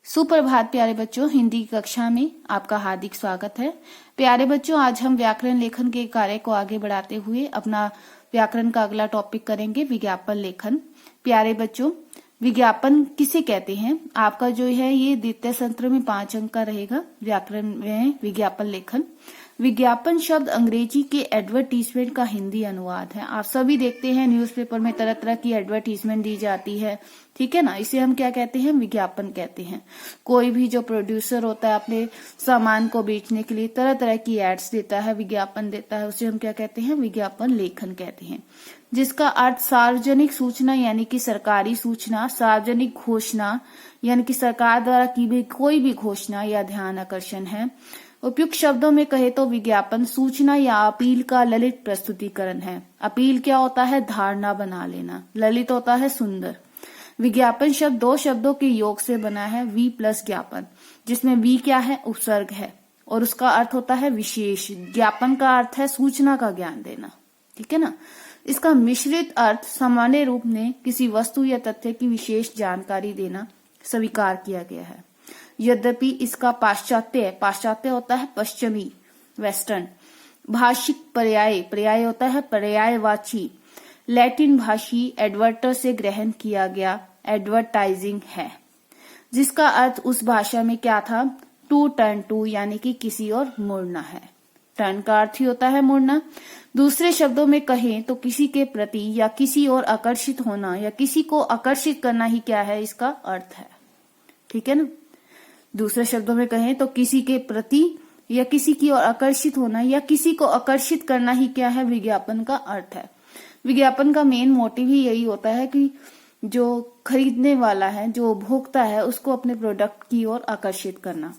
सुप्रभात प्यारे बच्चों, हिंदी की कक्षा में आपका हार्दिक स्वागत है। प्यारे बच्चों, आज हम व्याकरण लेखन के कार्य को आगे बढ़ाते हुए अपना व्याकरण का अगला टॉपिक करेंगे, विज्ञापन लेखन। प्यारे बच्चों, विज्ञापन किसे कहते हैं? आपका जो है ये द्वितीय सत्र में 5 अंक का रहेगा। व्याकरण में विज्ञापन लेखन। विज्ञापन शब्द अंग्रेजी के एडवर्टीजमेंट का हिंदी अनुवाद है। आप सभी देखते हैं न्यूज़पेपर में तरह तरह की एडवर्टीजमेंट दी जाती है, ठीक है ना। इसे हम क्या कहते हैं? विज्ञापन कहते हैं। कोई भी जो प्रोड्यूसर होता है अपने सामान को बेचने के लिए तरह तरह की एड्स देता है, विज्ञापन देता है, उसे हम क्या कहते हैं? विज्ञापन लेखन कहते हैं। जिसका अर्थ सार्वजनिक सूचना यानी कि सरकारी सूचना, सार्वजनिक घोषणा यानी कि सरकार द्वारा की गई कोई भी घोषणा या ध्यान आकर्षण है। उपयुक्त शब्दों में कहे तो विज्ञापन सूचना या अपील का ललित प्रस्तुतिकरण है। अपील क्या होता है? धारणा बना लेना। ललित होता है सुंदर। विज्ञापन शब्द 2 शब्दों के योग से बना है, वी प्लस ज्ञापन, जिसमें वी क्या है? उपसर्ग है और उसका अर्थ होता है विशेष। ज्ञापन का अर्थ है सूचना का ज्ञान देना, ठीक है ना। इसका मिश्रित अर्थ सामान्य रूप में किसी वस्तु या तथ्य की विशेष जानकारी देना स्वीकार किया गया है। यद्यपि इसका पाश्चात्य होता है पश्चिमी, वेस्टर्न। भाषिक पर्याय होता है पर्यायवाची। लैटिन भाषी एडवर्टर से ग्रहण किया गया एडवर्टाइजिंग है, जिसका अर्थ उस भाषा में क्या था? टू टर्न टू यानी कि किसी और मुड़ना है। टर्न का अर्थ ही होता है मुड़ना। दूसरे शब्दों में कहें तो किसी के प्रति या किसी और आकर्षित होना या किसी को आकर्षित करना ही क्या है? इसका अर्थ है, ठीक है ना। दूसरे शब्दों में कहें तो किसी के प्रति या किसी की ओर आकर्षित होना या किसी को आकर्षित करना ही क्या है? विज्ञापन का अर्थ है। विज्ञापन का मेन मोटिव ही यही होता है कि जो खरीदने वाला है, जो उपभोक्ता है, उसको अपने प्रोडक्ट की ओर आकर्षित करना।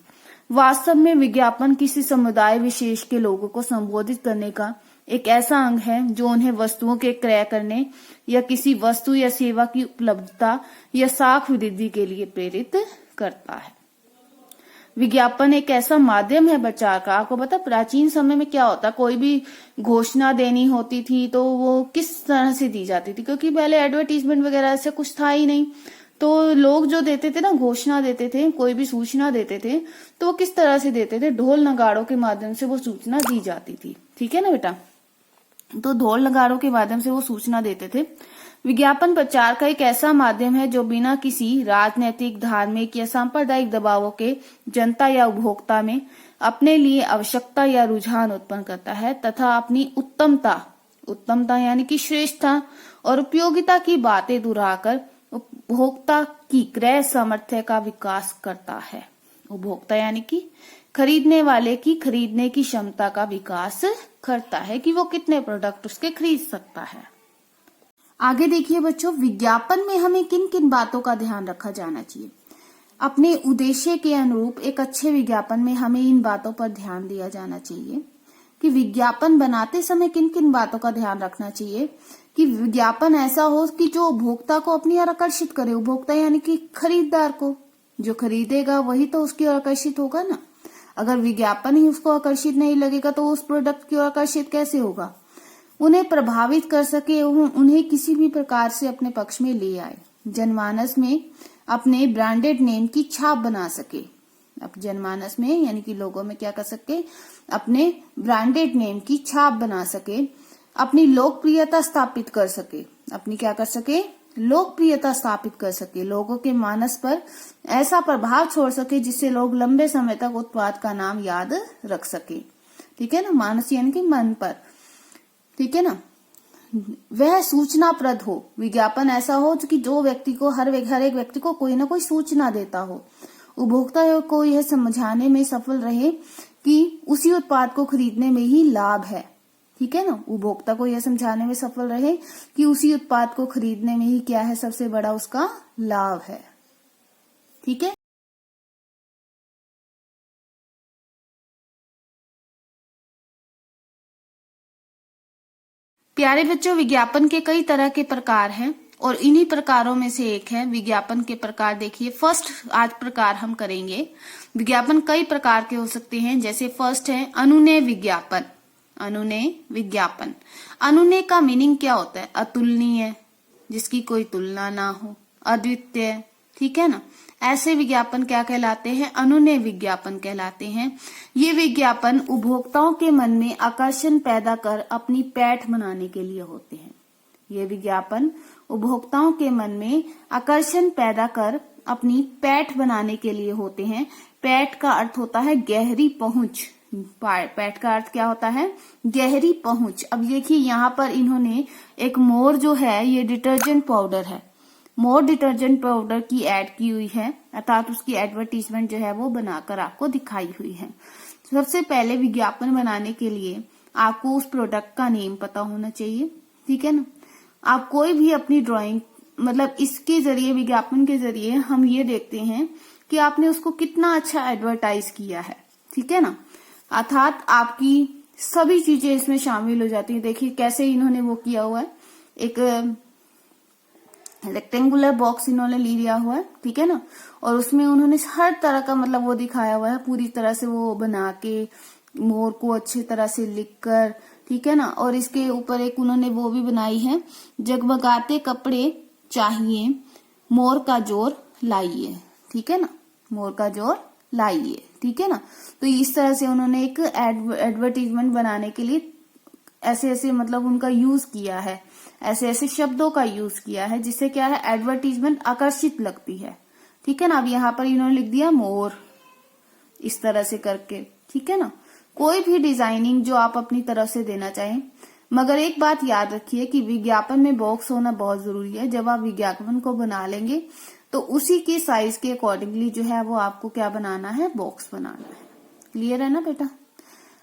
वास्तव में विज्ञापन किसी समुदाय विशेष के लोगों को संबोधित करने का एक ऐसा अंग है जो उन्हें वस्तुओं के क्रय करने या किसी वस्तु या सेवा की उपलब्धता या साख वृद्धि के लिए प्रेरित करता है। विज्ञापन एक ऐसा माध्यम है प्रचार का। आपको पता प्राचीन समय में क्या होता, कोई भी घोषणा देनी होती थी तो वो किस तरह से दी जाती थी? क्योंकि पहले एडवर्टीजमेंट वगैरह ऐसा कुछ था ही नहीं, तो लोग जो देते थे ना, घोषणा देते थे, कोई भी सूचना देते थे, तो वो किस तरह से देते थे? ढोल नगाड़ों के माध्यम से वो सूचना दी जाती थी, ठीक है ना बेटा। तो ढोल नगाड़ों के माध्यम से वो सूचना देते थे। विज्ञापन प्रचार का एक ऐसा माध्यम है जो बिना किसी राजनीतिक, धार्मिक या सांप्रदायिक दबावों के जनता या उपभोक्ता में अपने लिए आवश्यकता या रुझान उत्पन्न करता है तथा अपनी उत्तमता यानी कि श्रेष्ठता और उपयोगिता की बातें दोहराकर उपभोक्ता की क्रय सामर्थ्य का विकास करता है। उपभोक्ता यानी कि खरीदने वाले की खरीदने की क्षमता का विकास करता है कि वो कितने प्रोडक्ट उसके खरीद सकता है। आगे देखिए बच्चों, विज्ञापन में हमें किन किन बातों का ध्यान रखा जाना चाहिए? अपने उद्देश्य के अनुरूप एक अच्छे विज्ञापन में हमें इन बातों पर ध्यान दिया जाना चाहिए कि विज्ञापन बनाते समय किन किन बातों का ध्यान रखना चाहिए कि विज्ञापन ऐसा हो कि जो उपभोक्ता को अपनी ओर आकर्षित करे। उपभोक्ता यानी कि खरीदार को, जो खरीदेगा वही तो उसकी ओर आकर्षित होगा ना। अगर विज्ञापन ही उसको आकर्षित नहीं लगेगा तो उस प्रोडक्ट की ओर आकर्षित कैसे होगा? उन्हें प्रभावित कर सके, उन्हें किसी भी प्रकार से अपने पक्ष में ले आए। जनमानस में अपने ब्रांडेड नेम की छाप बना सके। अब जनमानस में यानी कि लोगों में क्या कर सके? अपने ब्रांडेड नेम की छाप बना सके। अपनी लोकप्रियता स्थापित कर सके। अपनी क्या कर सके? लोकप्रियता स्थापित कर सके। लोगों के मानस पर ऐसा प्रभाव छोड़ सके जिससे लोग लंबे समय तक उत्पाद का नाम याद रख सके, ठीक है ना। मानस यानी कि मन पर, ठीक है ना। वह सूचनाप्रद हो। विज्ञापन ऐसा हो कि जो व्यक्ति को हर एक व्यक्ति को कोई ना कोई सूचना देता हो। उपभोक्ता को यह समझाने में सफल रहे कि उसी उत्पाद को खरीदने में ही लाभ है, ठीक है ना। उपभोक्ता को यह समझाने में सफल रहे कि उसी उत्पाद को खरीदने में ही क्या है? सबसे बड़ा उसका लाभ है, ठीक है। प्यारे बच्चों, विज्ञापन के कई तरह के प्रकार हैं और इन्हीं प्रकारों में से एक है विज्ञापन के प्रकार। देखिए, फर्स्ट आज प्रकार हम करेंगे। विज्ञापन कई प्रकार के हो सकते हैं। जैसे फर्स्ट है अनुनय विज्ञापन। अनुनय विज्ञापन, अनुनय का मीनिंग क्या होता है? अतुलनीय, जिसकी कोई तुलना ना हो, अद्वितीय, ठीक है ना। ऐसे विज्ञापन क्या कहलाते हैं? अनुनय विज्ञापन कहलाते हैं। ये विज्ञापन उपभोक्ताओं के मन में आकर्षण पैदा कर अपनी पैठ बनाने के लिए होते हैं। ये विज्ञापन उपभोक्ताओं के मन में आकर्षण पैदा कर अपनी पैठ बनाने के लिए होते हैं। पैठ का अर्थ होता है गहरी पहुंच। पैठ का अर्थ क्या होता है? गहरी पहुंच। अब देखिए यहाँ पर इन्होंने एक मोर जो है, ये डिटर्जेंट पाउडर है, मोर डिटर्जेंट पाउडर की ऐड की हुई है, अर्थात उसकी एडवर्टीजमेंट जो है वो बनाकर आपको दिखाई हुई है। सबसे पहले विज्ञापन बनाने के लिए आपको उस प्रोडक्ट का नेम पता होना चाहिए, ठीक है ना। आप कोई भी अपनी ड्राइंग, मतलब इसके जरिए, विज्ञापन के जरिए हम ये देखते हैं कि आपने उसको कितना अच्छा एडवर्टाइज किया है, ठीक है ना। अर्थात आपकी सभी चीजें इसमें शामिल हो जाती है। देखिए कैसे इन्होंने वो किया हुआ है, एक रेक्टेंगुलर बॉक्स इन्होंने लिया हुआ है, ठीक है ना, और उसमें उन्होंने हर तरह का मतलब वो दिखाया हुआ है, पूरी तरह से वो बना के मोर को अच्छी तरह से लिखकर, ठीक है ना। और इसके ऊपर एक उन्होंने वो भी बनाई है, जगमगाते कपड़े चाहिए, मोर का जोर लाइए, ठीक है ना, मोर का जोर लाइए, ठीक है ना। तो इस तरह से उन्होंने एक एडवर्टीजमेंट बनाने के लिए ऐसे ऐसे मतलब उनका यूज किया है, ऐसे ऐसे शब्दों का यूज किया है, जिससे क्या है, एडवर्टीजमेंट आकर्षित लगती है, ठीक है ना। अब यहाँ पर इन्होंने लिख दिया मोर, इस तरह से करके, ठीक है ना। कोई भी डिजाइनिंग जो आप अपनी तरफ से देना चाहें, मगर एक बात याद रखिए कि विज्ञापन में बॉक्स होना बहुत जरूरी है। जब आप विज्ञापन को बना लेंगे तो उसी के साइज के अकॉर्डिंगली जो है वो आपको क्या बनाना है, बॉक्स बनाना है। क्लियर है ना बेटा।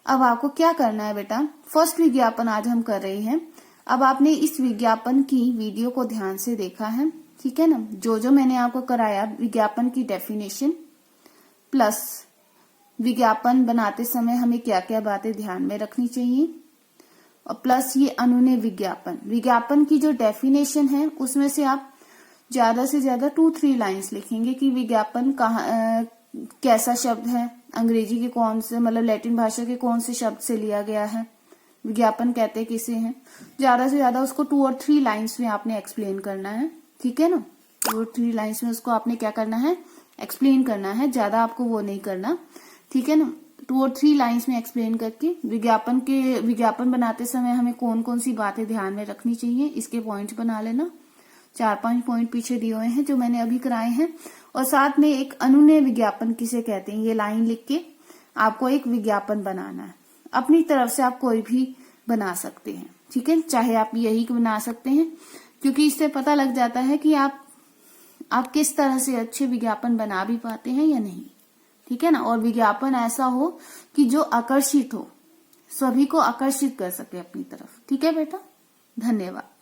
अब आपको क्या करना है बेटा, फर्स्ट विज्ञापन आज हम कर रहे हैं। अब आपने इस विज्ञापन की वीडियो को ध्यान से देखा है, ठीक है ना। जो जो मैंने आपको कराया, विज्ञापन की डेफिनेशन प्लस विज्ञापन बनाते समय हमें क्या क्या बातें ध्यान में रखनी चाहिए, और प्लस ये अनुनय विज्ञापन, विज्ञापन की जो डेफिनेशन है उसमें से आप ज्यादा से ज्यादा 2-3 लाइंस लिखेंगे कि विज्ञापन कैसा शब्द है, अंग्रेजी के कौन से, मतलब लैटिन भाषा के कौन से शब्द से लिया गया है, विज्ञापन कहते किसे हैं। ज्यादा से ज्यादा उसको 2 और 3 लाइंस में आपने एक्सप्लेन करना है, ठीक है ना। 2 और 3 लाइंस में उसको आपने क्या करना है, एक्सप्लेन करना है, ज्यादा आपको वो नहीं करना, ठीक है ना। 2 और 3 लाइंस में एक्सप्लेन करके विज्ञापन बनाते समय हमें कौन कौन सी बातें ध्यान में रखनी चाहिए, इसके पॉइंट्स बना लेना। 4-5 पॉइंट पीछे दिए हुए हैं जो मैंने अभी कराए हैं, और साथ में एक अनुनय विज्ञापन किसे कहते हैं, ये लाइन लिख के आपको एक विज्ञापन बनाना है। अपनी तरफ से आप कोई भी बना सकते हैं, ठीक है, चाहे आप यही बना सकते हैं, क्योंकि इससे पता लग जाता है कि आप किस तरह से अच्छे विज्ञापन बना भी पाते हैं या नहीं, ठीक है ना। और विज्ञापन ऐसा हो कि जो आकर्षित हो, सभी को आकर्षित कर सके अपनी तरफ, ठीक है बेटा। धन्यवाद।